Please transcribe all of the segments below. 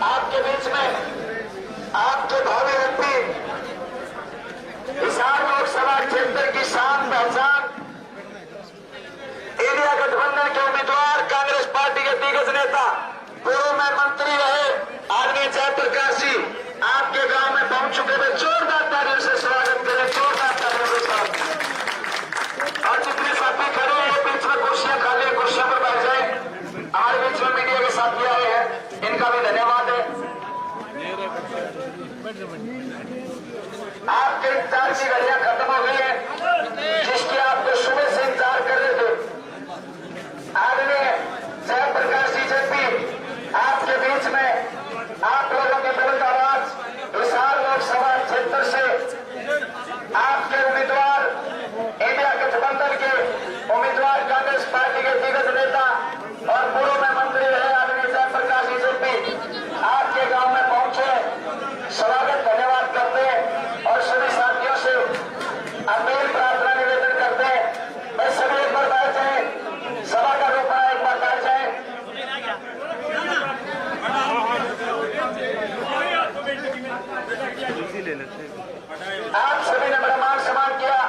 आपके बीच में आपके भावी व्यक्ति हिसार लोकसभा क्षेत्र की शान पहचान इंडिया गठबंधन के उम्मीदवार कांग्रेस पार्टी के दिग्गज नेता पूर्व में मंत्री रहे आदरणीय जयप्रकाश जी आपके गांव में पहुंच चुके हैं। जोरदार तालियों से स्वागत करें, जोरदार तालियों से स्वागत। और जितने साथी खड़े हैं बीच में कुर्सियां खाली है, कुर्सियों पर बैठ जाए। हमारे बीच में मीडिया के साथी आए हैं, इनका भी धन्यवाद है। आपके इंतजार की घड़ियां खत्म हो गई है, जिसकी आपको सुबह से इंतजार कर रहे थे। आदरणीय जयप्रकाश जी जेपी आपके बीच में आप लोगों की बुलंद आवाज हिसार लोकसभा क्षेत्र से आपके उम्मीदवार इंडिया गठबंधन के उम्मीदवार कांग्रेस पार्टी के दिग्गज नेता और पूर्व में मंत्री रहे आदरणीय जयप्रकाश जी जेपी आपके गांव में पहुंचे। स्वागत धन्यवाद करते हैं और सभी साथियों से अपील प्रार्थना निवेदन करते हैं मैं सभी एक बार बैठ जाए, सभा का रूप एक बार बैठ जाए। आप सभी ने बड़ा मान सम्मान किया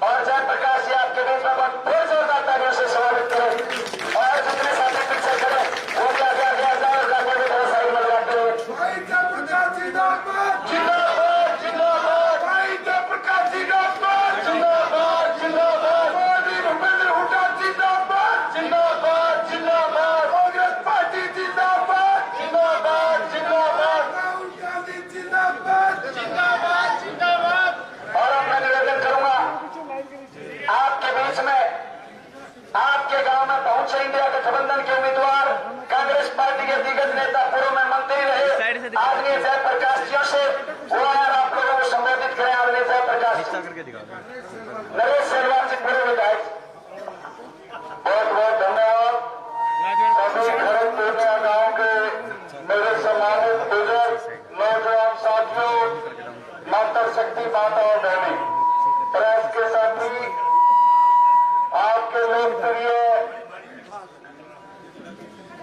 और जयप्रकाश जी आपके बीच में फिर जोरदार तालियों से स्वागत करें। और जितने साथी पीछे खड़े वो क्या क्या क्या जाकर भी बहुत सारी मदद करते हुए जिंदाबाद जिंदाबाद जयप्रकाश जिंदाबाद जिंदाबाद जिंदाबाद मोदी भूपेंद्र हुड्डा जिंदाबाद जिंदाबाद जिंदाबाद कांग्रेस पार्टी जिंदाबाद जिंदाबाद जिंदाबाद राहुल गांधी जिंदाबाद जिंदाबाद जिंदाबाद। और अब मैं निवेदन करूंगा आपके बीच में आपके गांव में पहुंचे इंडिया गठबंधन के उम्मीदवार कांग्रेस पार्टी के दिग्गज नेता पूर्व में मंत्री रहे आदरणीय जयप्रकाश जी से वो यार आप लोगों को संबोधित करें। आदरणीय जयप्रकाश नरेश सेलवाल जी पूर्व विधायक बहुत बहुत धन्यवाद। सभी खड़गपुर गांव के मेरे सम्मानित बुजुर्ग नौजवान साथियों, माता शक्ति माता और बहने, प्रेस के साथी, आपके लोकप्रिय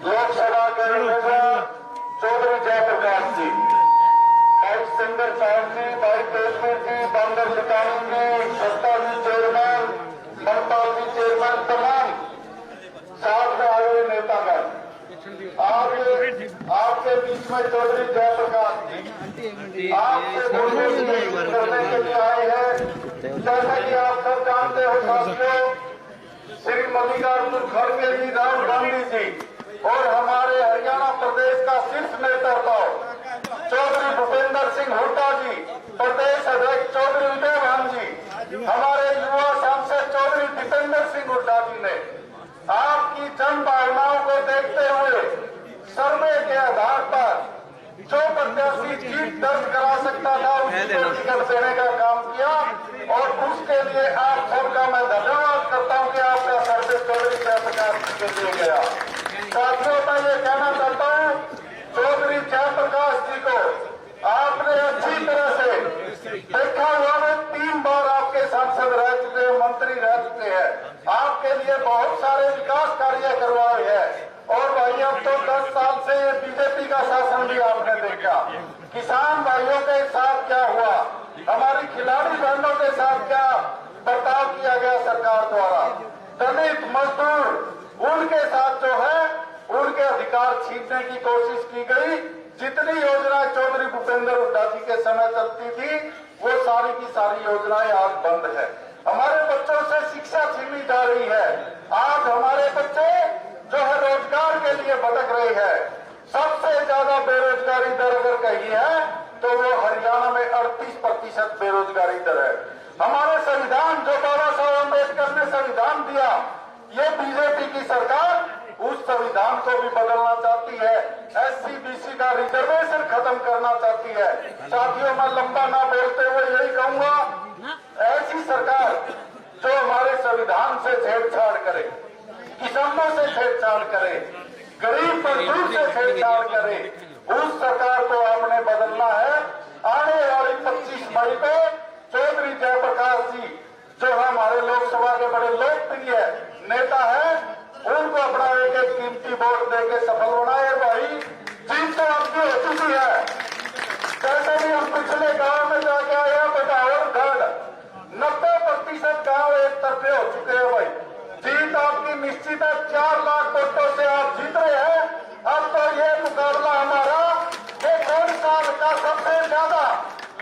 लोकसभा के उम्मीदवार चौधरी जयप्रकाश जी, भाई सिंगर साहब जी, भाई तेजपुर जी, बांदर सिटानी जी, सत्ता जी चेयरमैन, मनपाल जी चेयरमैन, तमाम साथ में आए हुए नेतागण, आपके बीच में चौधरी जयप्रकाश जी आपसे करने के लिए आए हैं। जैसा कि आप सब जानते हो साथियों, श्री मल्लिकार्जुन खड़गे जी, राहुल गांधी जी और हमारे हरियाणा प्रदेश का शीर्ष नेतृत्व चौधरी भूपेंद्र सिंह हुड्डा जी, प्रदेश अध्यक्ष चौधरी उदय भान जी, हमारे युवा सांसद चौधरी दीपेंद्र सिंह हुड्डा जी ने आपकी जन भावनाओं को देखते हुए सर्वे के आधार पर जो प्रत्याशी जीत दर्ज करा सकता था उसको टिकट देने का काम किया और उसके लिए आप सबका मैं धन्यवाद करता हूं कि आपका सर्वे चौधरी जयप्रकाश के लिए गया। साथियों मैं ये कहना चाहता हूं चौधरी जयप्रकाश जी को आपने अच्छी तरह से देखा हुआ है, 3 बार आपके सांसद रह चुके हैं, मंत्री रह चुके हैं, आपके लिए बहुत सारे विकास कार्य करवाए हैं। और भाई अब तो 10 साल से बीजेपी का शासन भी आपने देखा, किसान भाइयों के साथ क्या हुआ, हमारी खिलाड़ी बहनों के साथ क्या बर्ताव किया गया सरकार द्वारा, दलित मजदूर उनके साथ जो है उनके अधिकार छीनने की कोशिश की गई। जितनी योजनाएं चौधरी भूपेंद्र हुड्डा जी के समय चलती थी वो सारी की सारी योजनाएं आज बंद है। हमारे बच्चों से शिक्षा छीनी जा रही है। आज हमारे बच्चे जो है रोजगार के लिए भटक रहे हैं। सबसे ज्यादा बेरोजगारी दर अगर कही है तो वो हरियाणा में 38% बेरोजगारी दर है। हमारे संविधान जो बाबा साहब अम्बेडकर ने संविधान दिया, ये बीजेपी की सरकार उस संविधान को भी बदलना चाहती है, SC/BC का रिजर्वेशन खत्म करना चाहती है। साथियों मैं लंबा ना बोलते हुए यही कहूंगा, ऐसी सरकार जो हमारे संविधान से छेड़छाड़ करे, किसानों से छेड़छाड़ करे, गरीब मजदूर से छेड़छाड़ करे, उस सरकार को आपने बदलना है। आने वाली 21 मई को चौधरी जयप्रकाश जी जो हमारे लोकसभा के बड़े लोकप्रिय नेता हैं, उनको अपना एक एक कीमती वोट देके सफल बनाए। भाई जीत तो आपकी हो चुकी है। जैसे भी हम पिछले गांव में जाके आए बटावरगढ़ 90% गांव एक तरफे हो चुके हैं। भाई जीत आपकी निश्चित है। 4 लाख वोटों से आप जीत रहे हैं। अब तो ये मुकाबला हमारा ये 1.5 साल का सबसे ज्यादा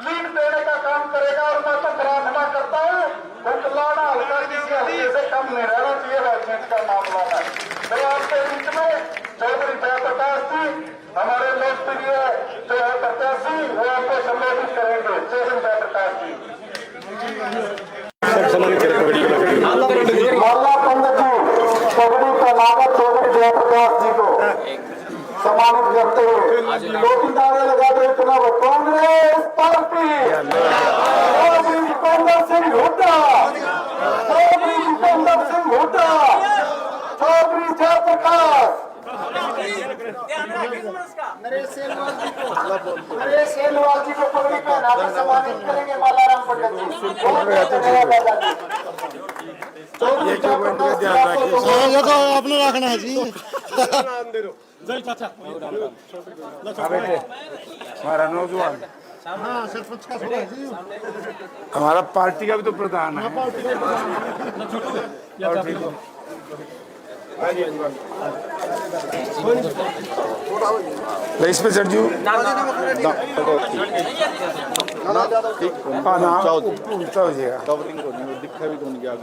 लीड देने का काम करेगा। और मैं तो प्रार्थना करता हूँ उकलाना हल्का किसी हल्के से कम नहीं रहना चाहिए राजनीति का मामला है। तो आपके बीच में चौधरी जयप्रकाश जी हमारे लोकप्रिय जो है प्रत्याशी वो आपको संबोधित करेंगे। चौधरी जयप्रकाश जी। माला पंडित जी चौधरी कलागर चौधरी जयप्रकाश जी को सम्मानित करते हुए 2-3 नारे लगा दो। चुनाव कांग्रेस पार्टी, चौधरी जितेंद्र सिंह हुड्डा, चौधरी जितेंद्र सिंह हुड्डा, चौधरी जयप्रकाश। नरेश सेलवाल जी को पगड़ी पहनाकर सम्मानित करेंगे। मालाराम पंडित जी आपने रखना है जी। हमारा नौजवान हमारा पार्टी का भी तो प्रधान है। इस पे चढ़ जू दिखा भी कौन गया।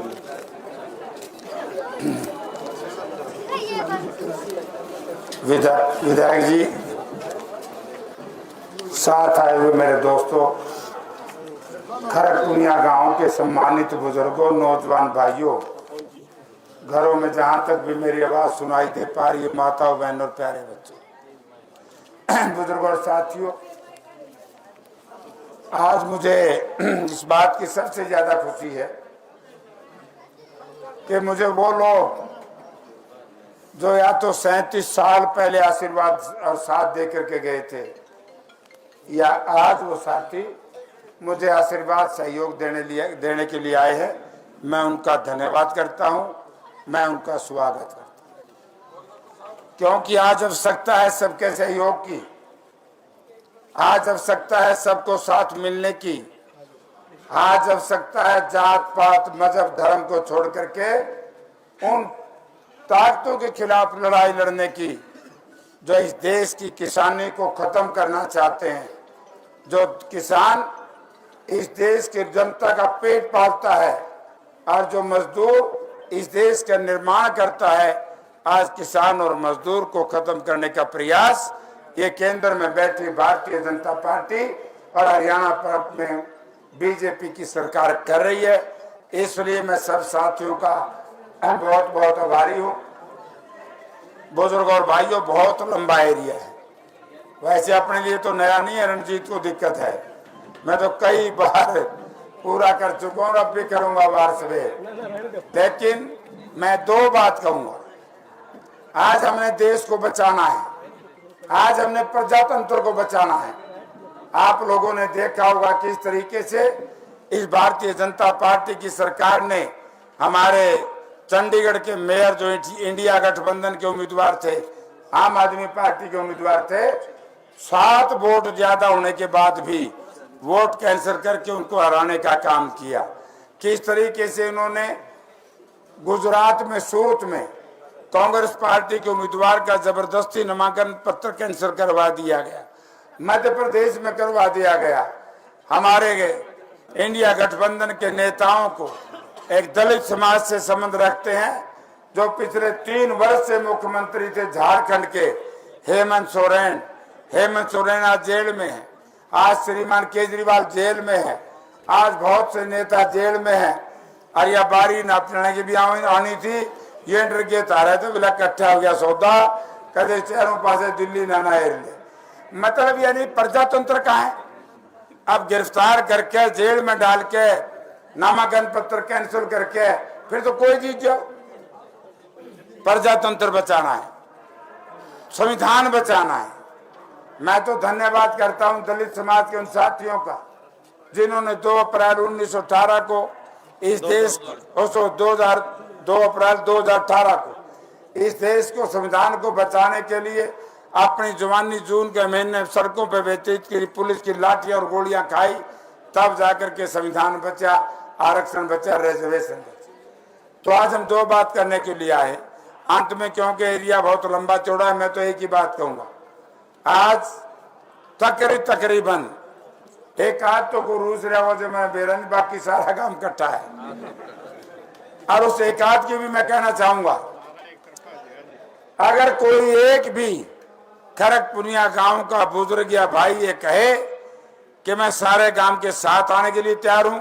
विधायक जी, साथ आए हुए मेरे दोस्तों, खरकपुनिया गांव के सम्मानित बुजुर्गों, नौजवान भाइयों, घरों में जहां तक भी मेरी आवाज सुनाई दे पा रही है, माताओं बहनों और प्यारे बच्चों, बुजुर्गों और साथियों, आज मुझे इस बात की सबसे ज्यादा खुशी है कि मुझे वो लोग जो या तो 37 साल पहले आशीर्वाद और साथ दे करके गए थे, या आज वो साथी मुझे आशीर्वाद सहयोग देने के लिए आए हैं, मैं उनका धन्यवाद करता हूं, मैं उनका स्वागत करता हूं। क्योंकि आज आवश्यकता है सबके सहयोग की, आज आवश्यकता है सबको साथ मिलने की, आज आवश्यकता है जात पात मजहब धर्म को छोड़ करके उन ताकतों के खिलाफ लड़ाई लड़ने की जो इस देश की किसानी को खत्म करना चाहते हैं। जो किसान इस देश की जनता का पेट पालता है और जो मजदूर इस देश का निर्माण करता है, आज किसान और मजदूर को खत्म करने का प्रयास ये केंद्र में बैठी भारतीय जनता पार्टी और हरियाणा में बीजेपी की सरकार कर रही है। इसलिए मैं सब साथियों का बहुत बहुत आभारी हूँ। बुजुर्ग और भाइयों, बहुत लंबा एरिया है, वैसे अपने लिए तो नया नहीं है, रणजीत को दिक्कत है, मैं तो कई बार पूरा कर चुका हूँ, अब भी करूंगा बार से। लेकिन मैं 2 बात कहूंगा। आज हमने देश को बचाना है, आज हमने प्रजातंत्र को बचाना है। आप लोगों ने देखा होगा किस तरीके से इस भारतीय जनता पार्टी की सरकार ने हमारे चंडीगढ़ के मेयर जो इंडिया गठबंधन के उम्मीदवार थे, आम आदमी पार्टी के उम्मीदवार थे, 7 वोट ज्यादा होने के बाद भी वोट कैंसिल करके उनको हराने का काम किया। किस तरीके से उन्होंने गुजरात में सूरत में कांग्रेस पार्टी के उम्मीदवार का जबरदस्ती नामांकन पत्र कैंसिल करवा दिया गया, मध्य प्रदेश में करवा दिया गया। हमारे इंडिया गठबंधन के नेताओं को एक दलित समाज से संबंध रखते हैं, जो पिछले 3 वर्ष से मुख्यमंत्री थे झारखंड के, हेमंत सोरेन आज जेल में है, आज श्रीमान केजरीवाल जेल में है, आज बहुत से नेता जेल में है। और यह बारी नापने की भी आनी थी, ये डर के तारे तो बिला इकट्ठा हो गया सौदा, कदे चारों पासे दिल्ली नाना एरिया। मतलब यानी प्रजातंत्र का है, अब गिरफ्तार करके जेल में डाल के नामांकन पत्र कैंसिल करके फिर तो कोई जीत जाओ। प्रजातंत्र बचाना है, संविधान बचाना है। मैं तो धन्यवाद करता हूं दलित समाज के उन साथियों का जिन्होंने 2 अप्रैल 1918 को इस देश 2 अप्रैल 2018 को इस देश को, संविधान को बचाने के लिए अपनी जवानी जून के महीने सड़कों पर व्यतीत की, पुलिस की लाठियां और गोलियां खाई, तब जाकर के संविधान बचा, आरक्षण बचा, रिजर्वेशन बचा। तो आज हम 2 बात करने के लिए आए अंत में, क्योंकि एरिया बहुत लंबा चौड़ा है। मैं तो एक ही बात कहूंगा, आज तकरीबन एक आध तो को रूस रहा हो जो मैं बेरन, बाकी सारा काम इकट्ठा है। और उस एक आध की भी मैं कहना चाहूंगा, अगर कोई एक भी खड़गपुनिया गांव का बुजुर्ग या भाई ये कहे कि मैं सारे गांव के साथ आने के लिए तैयार हूं,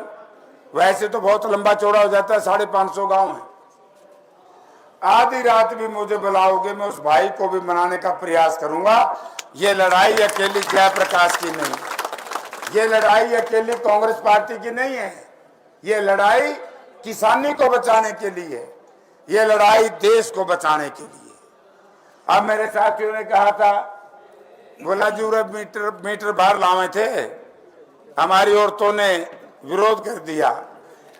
वैसे तो बहुत लंबा चौड़ा हो जाता है, 550 गांव है। आधी रात भी मुझे बुलाओगे, मैं उस भाई को भी मनाने का प्रयास करूंगा। ये लड़ाई अकेली जयप्रकाश की नहीं, ये लड़ाई अकेली कांग्रेस पार्टी की नहीं है, ये लड़ाई किसानी को बचाने के लिए, ये लड़ाई देश को बचाने के लिए। अब मेरे साथियों ने कहा था, बोला जूरे मीटर बाहर लावे थे, हमारी औरतों ने विरोध कर दिया,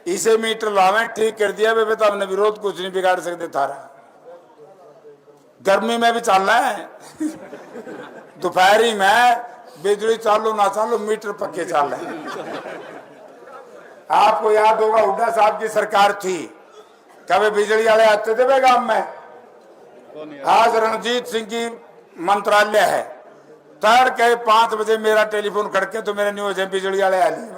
इसे मीटर लावे ठीक कर दिया। वे तो हमने विरोध कुछ नहीं बिगाड़ सकते थारा, गर्मी में भी चलना है दोपहरी में बिजली चालू ना चालू मीटर पक्के चल रहे हैं। आपको याद होगा हुड्डा साहब की सरकार थी, कभी बिजली वाले आते थे गांव में। आज रणजीत सिंह की मंत्रालय है, तड़के 5 बजे मेरा टेलीफोन करके तो मेरे न्यूज है बिजली वाले आ लिए।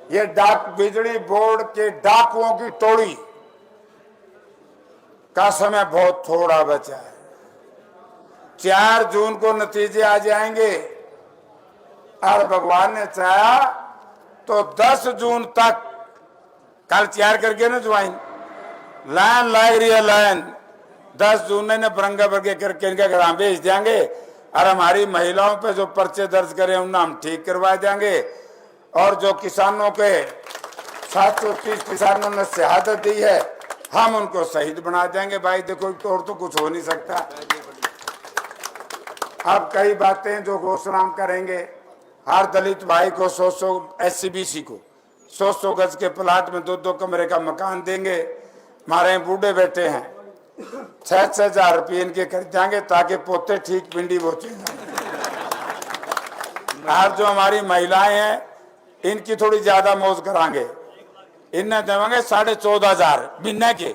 ये डाक बिजली बोर्ड के डाकुओं की टोली का समय बहुत थोड़ा बचा है। 4 जून को नतीजे आ जाएंगे और भगवान ने चाहा तो 10 जून तक, कल तैयार करके ना ज्वाइन लाइन लग रही है, लाइन 10 जून ने बरंगा बरगे करके इनके घर भेज देंगे और हमारी महिलाओं पे जो पर्चे दर्ज करें उन्हें हम ठीक करवा देंगे। और जो किसानों के 730 किसानों ने शहादत दी है, हम उनको शहीद बना देंगे। भाई देखो, और तो कुछ हो नहीं सकता। अब कई बातें जो घोषणा करेंगे, हर दलित भाई को 100 SCBC को 100 गज के प्लाट में 2 कमरे का मकान देंगे। हमारे बूढ़े बैठे हैं, 6-6 हजार रुपये इनके कर देंगे ताकि पोते ठीक पिंडी बोचे। और जो हमारी महिलाएं हैं, इनकी थोड़ी ज्यादा मौज करांगे, इन्हें देंगे 14,500 महीने के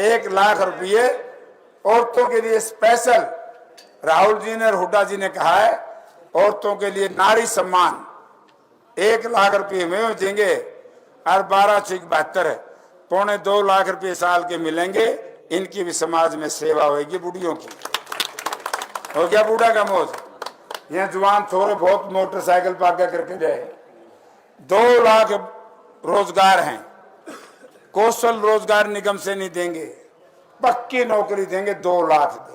1 लाख रुपये औरतों के लिए स्पेशल। राहुल जी ने और हुड्डा जी ने कहा है औरतों के लिए नारी सम्मान 1 लाख रुपये में हो जाएंगे और 12-72 2.25 लाख रुपये साल के मिलेंगे। इनकी भी समाज में सेवा होगी, बुढ़ियों की। हो गया बूढ़ा का मौज। ये जवान थोड़े बहुत मोटरसाइकिल पाका करके जाए। 2 लाख रोजगार हैं, कौशल रोजगार निगम से नहीं देंगे, पक्की नौकरी देंगे, 2 लाख देंगे।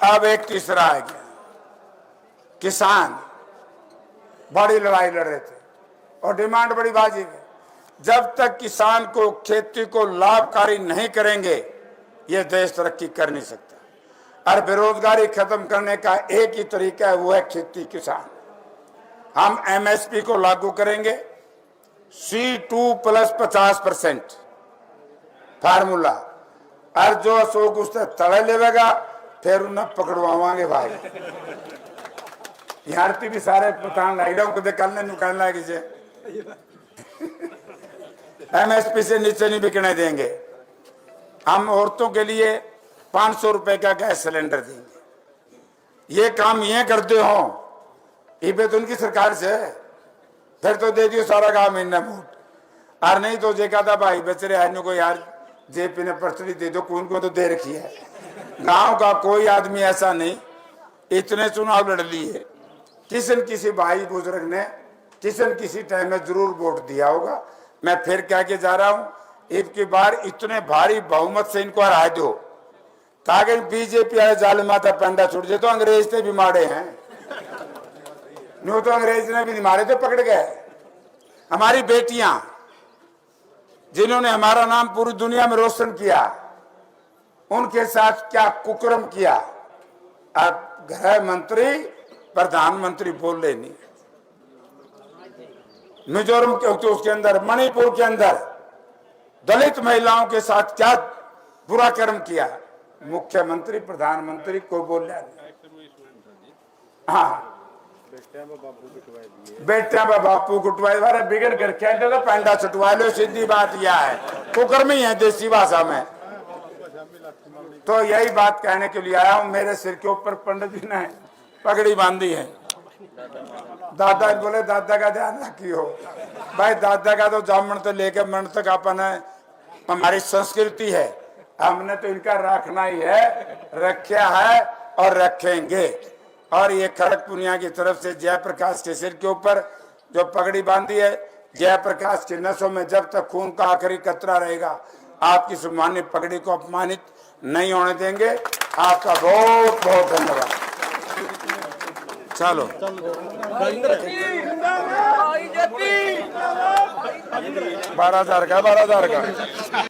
अब एक तीसरा आ गया, किसान बड़ी लड़ाई लड़ रहे थे और डिमांड बड़ी वाजिब है। जब तक किसान को खेती को लाभकारी नहीं करेंगे, ये देश तरक्की कर नहीं सकता। और बेरोजगारी खत्म करने का एक ही तरीका है, वो है खेती किसान। हम MSP को लागू करेंगे, C2 + 50% फार्मूला, और जो अशोक उससे तड़े लेगा फिर उन्हें पकड़वावांगे। भाई यार भी सारे पठान लाइडों को निकालने लगे जे MSP से नीचे नहीं बिकने देंगे। हम औरतों के लिए 500 रुपए का गैस सिलेंडर देंगे। ये काम ये करते हो, ये तो उनकी सरकार से, फिर तो दे दियो सारा काम इन्हें वोट। और नहीं तो जे कहता भाई बेचारे आदमी को यार जेपी ने पर्ची दे दो, कौन को तो दे रखी है। गांव का कोई आदमी ऐसा नहीं, इतने चुनाव लड़ लिए, किसी न किसी भाई बुजुर्ग ने किसी न किसी टाइम में जरूर वोट दिया होगा। मैं फिर कह के जा रहा हूं, इनकी बार इतने भारी बहुमत से इनको हरा दो ताकि बीजेपी वाले जाल माता पेंडा छुट जाए। तो अंग्रेज थे भी मारे हैं, न्यू तो अंग्रेज ने भी नहीं मारे थे, पकड़ गए। हमारी बेटियां जिन्होंने हमारा नाम पूरी दुनिया में रोशन किया, उनके साथ क्या कुकर्म किया। अब गृह मंत्री प्रधानमंत्री बोले नहीं। मिजोरम के तो उसके अंदर, मणिपुर के अंदर दलित महिलाओं के साथ क्या बुरा कर्म किया, मुख्यमंत्री प्रधानमंत्री को बोला नहीं। हाँ, बेटिया बापू कुटवाए वाले बिगड़ कर कहते तो पैंडा छुटवा लो, सीधी बात यह है, कुकर में ही है देसी भाषा में। तो यही बात कहने के लिए आया हूं। मेरे सिर के ऊपर पंडित जी ने पगड़ी बांधी है। दादा बोले दादा का ध्यान रखियो भाई, दादा का तो जामन तो लेकर मन तक अपन है, हमारी संस्कृति है, हमने तो इनका रखना ही है, रखा है और रखेंगे। और ये खड़गपुनिया की तरफ से जयप्रकाश के सिर के ऊपर जो पगड़ी बांधी है, जयप्रकाश के नसों में जब तक खून का आखिरी कतरा रहेगा, आपकी सम्मानित पगड़ी को अपमानित नहीं होने देंगे। आपका बहुत बहुत धन्यवाद। चलो 12,000 का